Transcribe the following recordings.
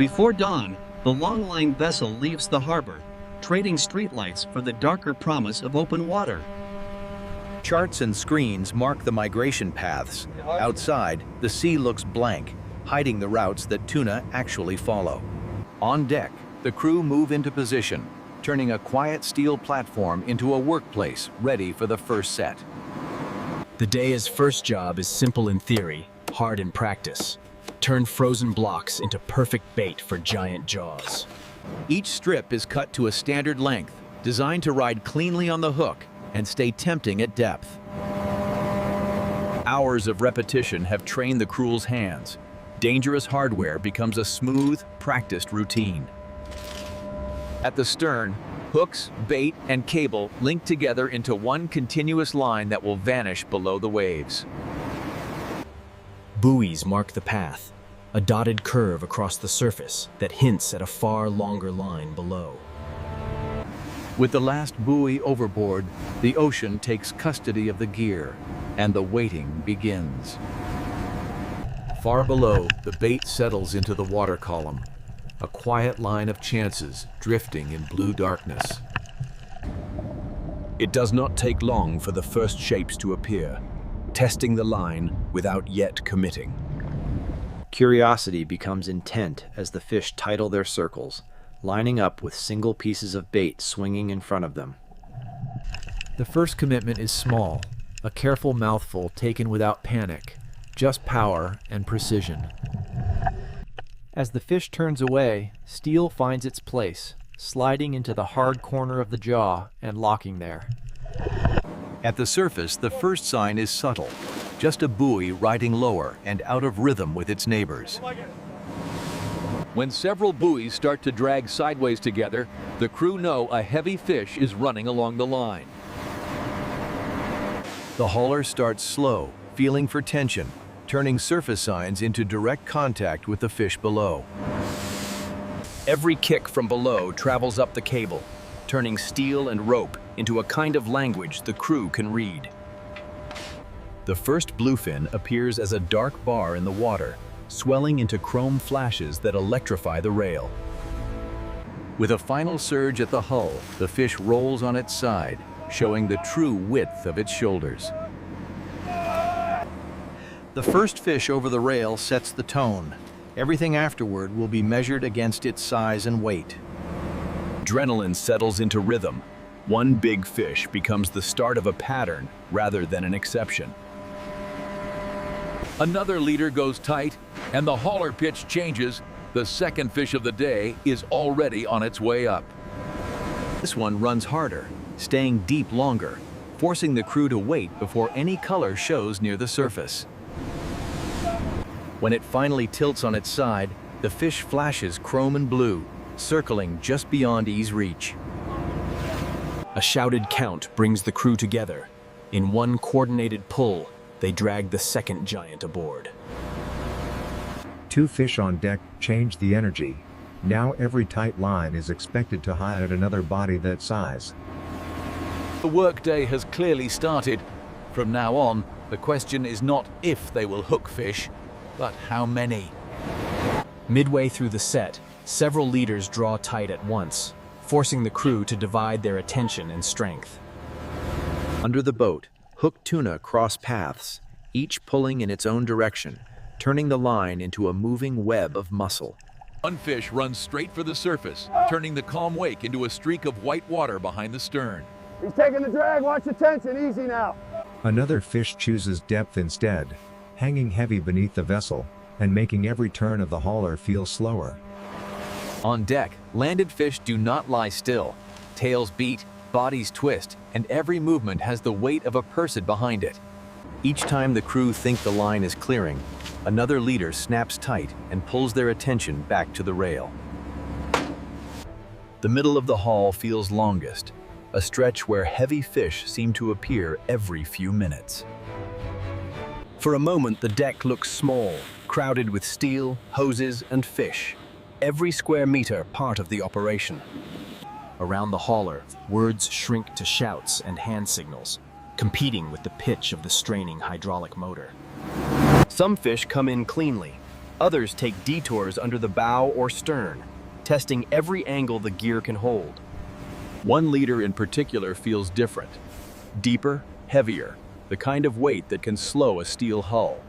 Before dawn, the Longline vessel leaves the harbor, trading streetlights for the darker promise of open water. Charts and screens mark the migration paths. Outside, the sea looks blank, hiding the routes that tuna actually follow. On deck, the crew move into position, turning a quiet steel platform into a workplace ready for the first set. The day's first job is simple in theory, hard in practice. Turn frozen blocks into perfect bait for giant jaws. Each strip is cut to a standard length, designed to ride cleanly on the hook and stay tempting at depth. Hours of repetition have trained the crew's hands. Dangerous hardware becomes a smooth, practiced routine. At the stern, hooks, bait, and cable link together into one continuous line that will vanish below the waves. Buoys mark the path, a dotted curve across the surface that hints at a far longer line below. With the last buoy overboard, the ocean takes custody of the gear, and the waiting begins. Far below, the bait settles into the water column, a quiet line of chances drifting in blue darkness. It does not take long for the first shapes to appear, testing the line without yet committing. Curiosity becomes intent as the fish tidal their circles, lining up with single pieces of bait swinging in front of them. The first commitment is small, a careful mouthful taken without panic, just power and precision. As the fish turns away, steel finds its place, sliding into the hard corner of the jaw and locking there. At the surface, the first sign is subtle, just a buoy riding lower and out of rhythm with its neighbors. When several buoys start to drag sideways together, the crew know a heavy fish is running along the line. The hauler starts slow, feeling for tension, turning surface signs into direct contact with the fish below. Every kick from below travels up the cable, turning steel and rope into a kind of language the crew can read. The first bluefin appears as a dark bar in the water, swelling into chrome flashes that electrify the rail. With a final surge at the hull, the fish rolls on its side, showing the true width of its shoulders. The first fish over the rail sets the tone. Everything afterward will be measured against its size and weight. Adrenaline settles into rhythm. One big fish becomes the start of a pattern rather than an exception. Another leader goes tight, and the hauler pitch changes. The second fish of the day is already on its way up. This one runs harder, staying deep longer, forcing the crew to wait before any color shows near the surface. When it finally tilts on its side, the fish flashes chrome and blue, circling just beyond ease reach. A shouted count brings the crew together. In one coordinated pull, they drag the second giant aboard. Two fish on deck change the energy. Now every tight line is expected to highlight another body that size. The workday has clearly started. From now on, the question is not if they will hook fish, but how many. Midway through the set, several leaders draw tight at once, forcing the crew to divide their attention and strength. Under the boat, hooked tuna cross paths, each pulling in its own direction, turning the line into a moving web of muscle. One fish runs straight for the surface, turning the calm wake into a streak of white water behind the stern. He's taking the drag, watch the tension, easy now. Another fish chooses depth instead, hanging heavy beneath the vessel, and making every turn of the hauler feel slower. On deck, landed fish do not lie still. Tails beat, bodies twist, and every movement has the weight of a person behind it. Each time the crew think the line is clearing, another leader snaps tight and pulls their attention back to the rail. The middle of the haul feels longest, a stretch where heavy fish seem to appear every few minutes. For a moment, the deck looks small, crowded with steel, hoses, and fish. Every square meter part of the operation. Around the hauler, words shrink to shouts and hand signals, competing with the pitch of the straining hydraulic motor. Some fish come in cleanly, Others take detours under the bow or stern, testing every angle the gear can hold. One leader in particular feels different. Deeper, heavier, the kind of weight that can slow a steel hull.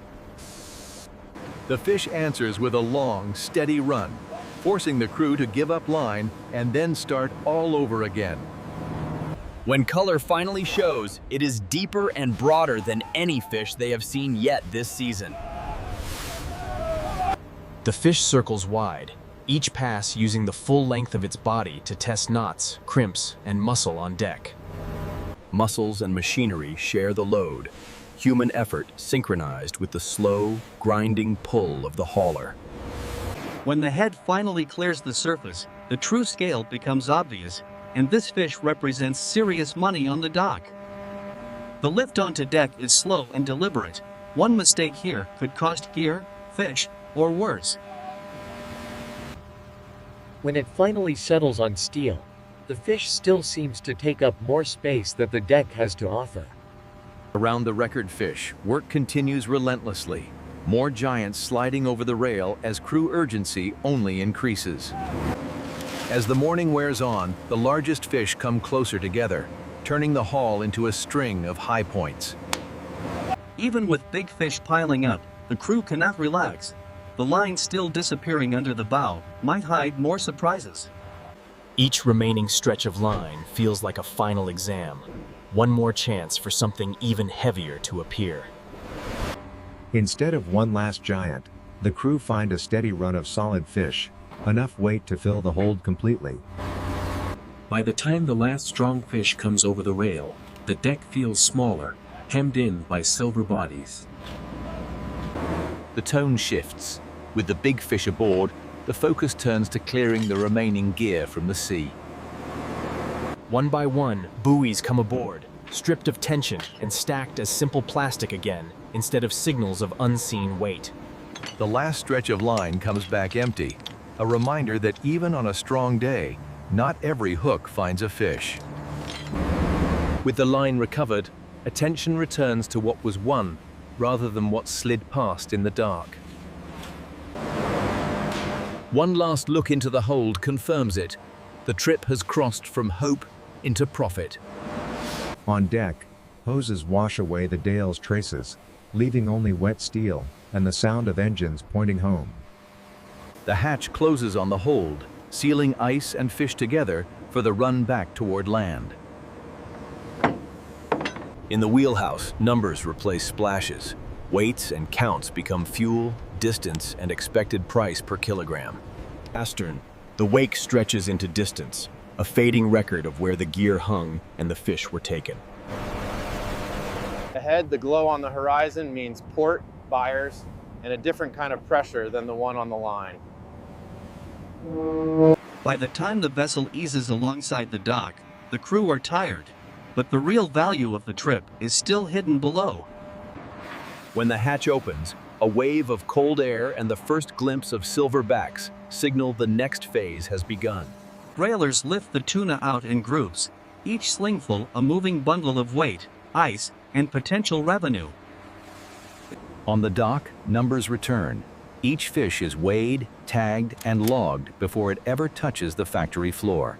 The fish answers with a long, steady run, forcing the crew to give up line and then start all over again. When color finally shows, it is deeper and broader than any fish they have seen yet this season. The fish circles wide, each pass using the full length of its body to test knots, crimps, and muscle on deck. Muscles and machinery share the load, human effort synchronized with the slow, grinding pull of the hauler. When the head finally clears the surface, the true scale becomes obvious, and this fish represents serious money on the dock. The lift onto deck is slow and deliberate. One mistake here could cost gear, fish, or worse. When it finally settles on steel, the fish still seems to take up more space than the deck has to offer. Around the record fish, work continues relentlessly. More giants sliding over the rail as crew urgency only increases. As the morning wears on, the largest fish come closer together, turning the haul into a string of high points. Even with big fish piling up, the crew cannot relax. The line still disappearing under the bow might hide more surprises. Each remaining stretch of line feels like a final exam. One more chance for something even heavier to appear. Instead of one last giant, the crew find a steady run of solid fish, enough weight to fill the hold completely. By the time the last strong fish comes over the rail, the deck feels smaller, hemmed in by silver bodies. The tone shifts. With the big fish aboard, the focus turns to clearing the remaining gear from the sea. One by one, buoys come aboard, stripped of tension and stacked as simple plastic again, instead of signals of unseen weight. The last stretch of line comes back empty, a reminder that even on a strong day, not every hook finds a fish. With the line recovered, attention returns to what was won, rather than what slid past in the dark. One last look into the hold confirms it. The trip has crossed from hope into profit. On deck, hoses wash away the Dale's traces, leaving only wet steel and the sound of engines pointing home. The hatch closes on the hold, sealing ice and fish together for the run back toward land. In the wheelhouse, numbers replace splashes. Weights and counts become fuel, distance, and expected price per kilogram. Astern, the wake stretches into distance, a fading record of where the gear hung and the fish were taken. Ahead, the glow on the horizon means port, buyers, and a different kind of pressure than the one on the line. By the time the vessel eases alongside the dock, the crew are tired, but the real value of the trip is still hidden below. When the hatch opens, a wave of cold air and the first glimpse of silver backs signal the next phase has begun. Railers lift the tuna out in groups, each slingful a moving bundle of weight, ice, and potential revenue. On the dock, numbers return. Each fish is weighed, tagged, and logged before it ever touches the factory floor.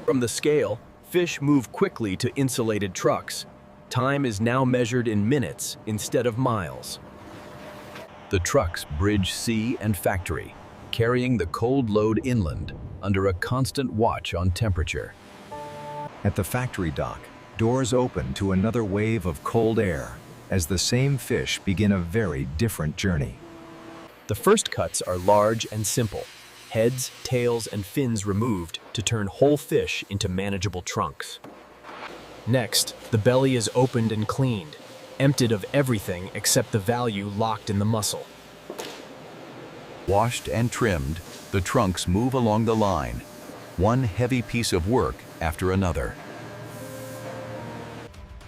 From the scale, fish move quickly to insulated trucks. Time is now measured in minutes instead of miles. The trucks bridge sea and factory, carrying the cold load inland under a constant watch on temperature. At the factory dock, doors open to another wave of cold air as the same fish begin a very different journey. The first cuts are large and simple, heads, tails, and fins removed to turn whole fish into manageable trunks. Next, the belly is opened and cleaned, emptied of everything except the value locked in the muscle. Washed and trimmed, the trunks move along the line, one heavy piece of work after another.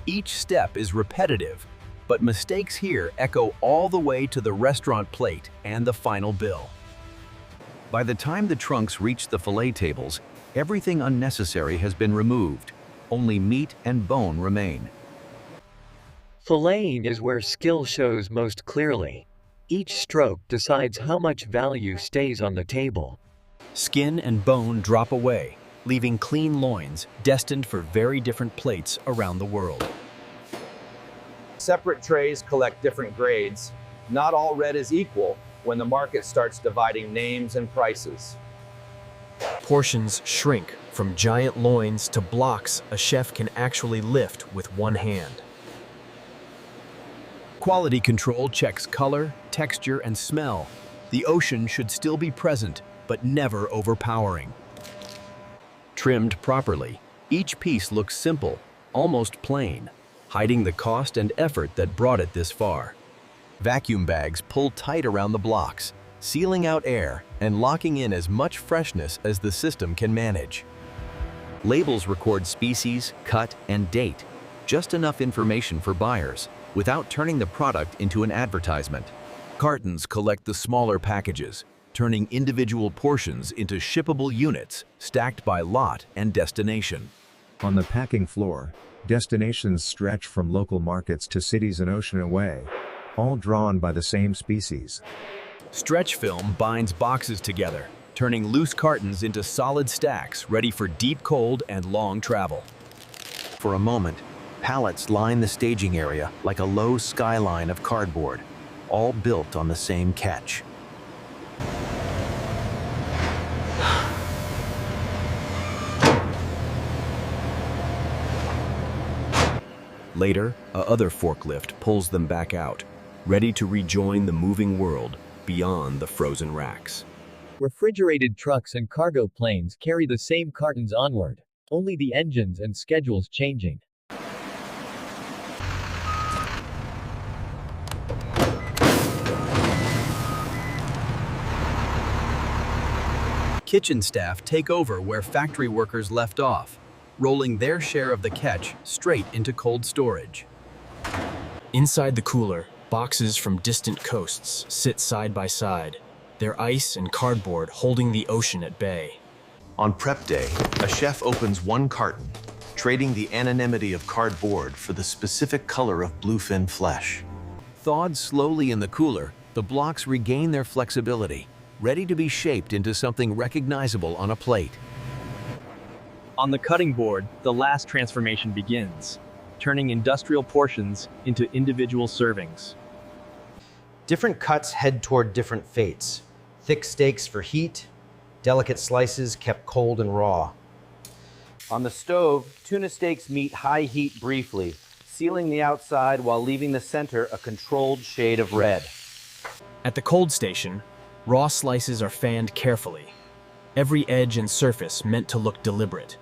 Each step is repetitive, but mistakes here echo all the way to the restaurant plate and the final bill. By the time the trunks reach the fillet tables, everything unnecessary has been removed. Only meat and bone remain. Filleting is where skill shows most clearly. Each stroke decides how much value stays on the table. Skin and bone drop away, leaving clean loins destined for very different plates around the world. Separate trays collect different grades. Not all red is equal when the market starts dividing names and prices. Portions shrink from giant loins to blocks a chef can actually lift with one hand. Quality control checks color, texture, and smell. The ocean should still be present, but never overpowering. Trimmed properly, each piece looks simple, almost plain, hiding the cost and effort that brought it this far. Vacuum bags pull tight around the blocks, sealing out air and locking in as much freshness as the system can manage. Labels record species, cut, and date, just enough information for buyers, without turning the product into an advertisement. Cartons collect the smaller packages, turning individual portions into shippable units stacked by lot and destination. On the packing floor, destinations stretch from local markets to cities an ocean away, all drawn by the same species. Stretch film binds boxes together, turning loose cartons into solid stacks ready for deep cold and long travel. For a moment, pallets line the staging area like a low skyline of cardboard, all built on the same catch. Later, a other forklift pulls them back out, ready to rejoin the moving world beyond the frozen racks. Refrigerated trucks and cargo planes carry the same cartons onward, only the engines and schedules changing. Kitchen staff take over where factory workers left off, rolling their share of the catch straight into cold storage. Inside the cooler, boxes from distant coasts sit side by side, their ice and cardboard holding the ocean at bay. On prep day, a chef opens one carton, trading the anonymity of cardboard for the specific color of bluefin flesh. Thawed slowly in the cooler, the blocks regain their flexibility, ready to be shaped into something recognizable on a plate. On the cutting board, the last transformation begins, turning industrial portions into individual servings. Different cuts head toward different fates. Thick steaks for heat, delicate slices kept cold and raw. On the stove, tuna steaks meet high heat briefly, sealing the outside while leaving the center a controlled shade of red. At the cold station, raw slices are fanned carefully, every edge and surface meant to look deliberate.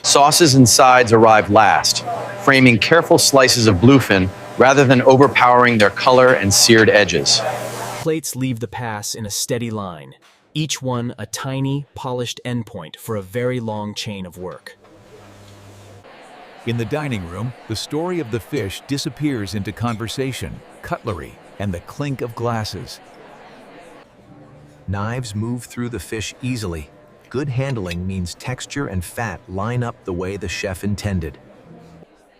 Sauces and sides arrive last, framing careful slices of bluefin rather than overpowering their color and seared edges. Plates leave the pass in a steady line, each one a tiny, polished endpoint for a very long chain of work. In the dining room, the story of the fish disappears into conversation, cutlery, and the clink of glasses. Knives move through the fish easily. Good handling means texture and fat line up the way the chef intended.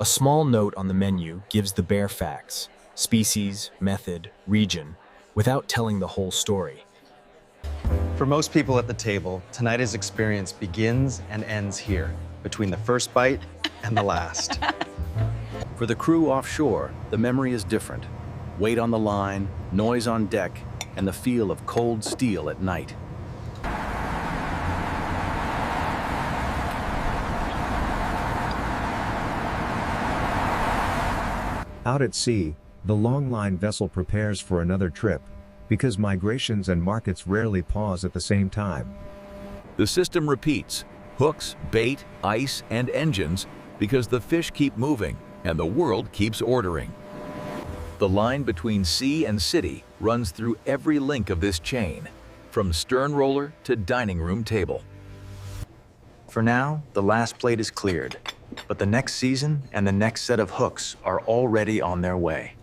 A small note on the menu gives the bare facts, species, method, region, without telling the whole story. For most people at the table, tonight's experience begins and ends here, between the first bite and the last. For the crew offshore, the memory is different. Weight on the line, noise on deck, and the feel of cold steel at night. Out at sea, the Longline vessel prepares for another trip, because migrations and markets rarely pause at the same time. The system repeats, hooks, bait, ice, and engines, because the fish keep moving and the world keeps ordering. The line between sea and city runs through every link of this chain, from stern roller to dining room table. For now, the last plate is cleared, but the next season and the next set of hooks are already on their way.